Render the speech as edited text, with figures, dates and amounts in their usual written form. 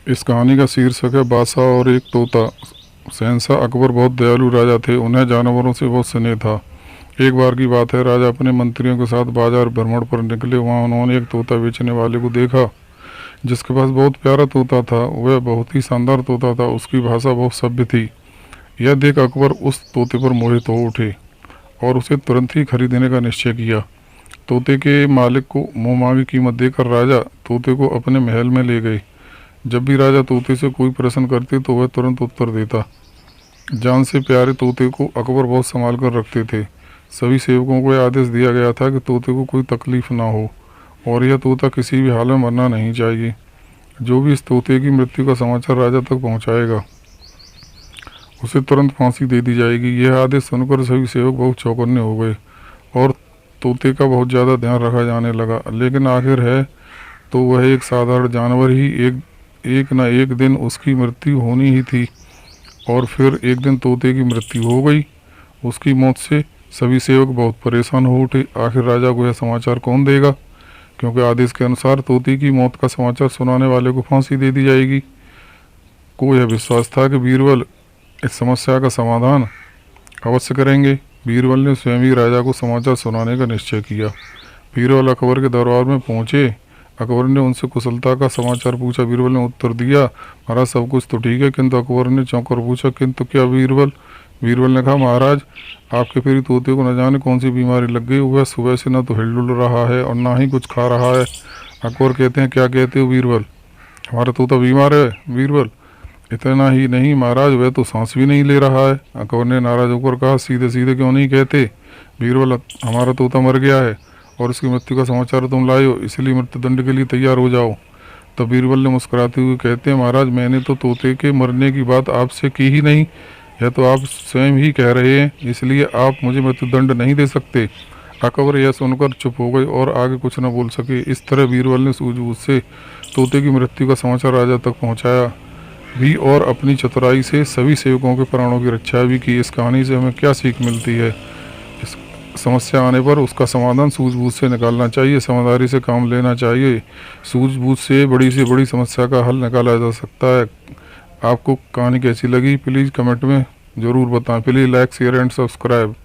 इस कहानी का शीर्षक है बादशाह और एक तोता। शहंशाह अकबर बहुत दयालु राजा थे। उन्हें जानवरों से बहुत स्नेह था। एक बार की बात है, राजा अपने मंत्रियों के साथ बाजार भ्रमण पर निकले। वहां उन्होंने एक तोता बेचने वाले को देखा, जिसके पास बहुत प्यारा तोता था। वह बहुत ही शानदार तोता था। उसकी भाषा बहुत सभ्य थी। यह देख अकबर उस तोते पर मोहित हो उठे और उसे तुरंत ही खरीदने का निश्चय किया। तोते के मालिक को मुंह मांगी कीमत देकर राजा तोते को अपने महल में ले गए। जब भी राजा तोते से कोई प्रश्न करते तो वह तुरंत उत्तर देता। जान से प्यारे तोते को अकबर बहुत संभाल कर रखते थे। सभी सेवकों को यह आदेश दिया गया था कि तोते को कोई तकलीफ ना हो और यह तोता किसी भी हाल में मरना नहीं चाहिए। जो भी इस तोते की मृत्यु का समाचार राजा तक पहुंचाएगा, उसे तुरंत फांसी दे दी जाएगी। यह आदेश सुनकर सभी सेवक बहुत चौकन्ने हो गए और तोते का बहुत ज़्यादा ध्यान रखा जाने लगा। लेकिन आखिर है तो वह एक साधारण जानवर ही एक न एक दिन उसकी मृत्यु होनी ही थी। और फिर एक दिन तोते की मृत्यु हो गई। उसकी मौत से सभी सेवक बहुत परेशान हो उठे। आखिर राजा को यह समाचार कौन देगा, क्योंकि आदेश के अनुसार तोते की मौत का समाचार सुनाने वाले को फांसी दे दी जाएगी। को यह विश्वास था कि बीरबल इस समस्या का समाधान अवश्य करेंगे। बीरबल ने स्वयं ही राजा को समाचार सुनाने का निश्चय किया। बीरबल अकबर के दरबार में पहुंचे। अकबर ने उनसे कुशलता का समाचार पूछा। बीरबल ने उत्तर दिया, महाराज सब कुछ तो ठीक है। किंतु अकबर ने चौंक कर पूछा, किंतु क्या बीरबल? बीरबल ने कहा, महाराज आपके प्रिय तोते को न जाने कौन सी बीमारी लग गई। वह सुबह से न तो हिलडुल रहा है और ना ही कुछ खा रहा है। अकबर कहते हैं, क्या कहते हो बीरबल? हमारा तोता बीमार है? बीरबल, इतना ही नहीं महाराज, वह तो सांस भी नहीं ले रहा है। अकबर ने नाराज होकर कहा, सीधे सीधे क्यों नहीं कहते? बीरबल, हमारा तोता मर गया है और उसकी मृत्यु का समाचार तुम लाए हो, इसलिए मृत्युदंड के लिए तैयार हो जाओ। तब बीरबल ने मुस्कुराते हुए कहते हैं, महाराज मैंने तो तोते के मरने की बात आपसे की ही नहीं। यह तो आप स्वयं ही कह रहे हैं, इसलिए आप मुझे मृत्युदंड नहीं दे सकते। अकबर यह सुनकर चुप हो गए और आगे कुछ न बोल सके। इस तरह बीरबल ने सूझबूझ से तोते की मृत्यु का समाचार राजा तक पहुँचाया भी और अपनी चतुराई से सभी सेवकों के प्राणों की रक्षा भी की। इस कहानी से हमें क्या सीख मिलती है? इस समस्या आने पर उसका समाधान सूझबूझ से निकालना चाहिए, समझदारी से काम लेना चाहिए। सूझबूझ से बड़ी समस्या का हल निकाला जा सकता है। आपको कहानी कैसी लगी प्लीज़ कमेंट में ज़रूर बताएं। Please like share and subscribe.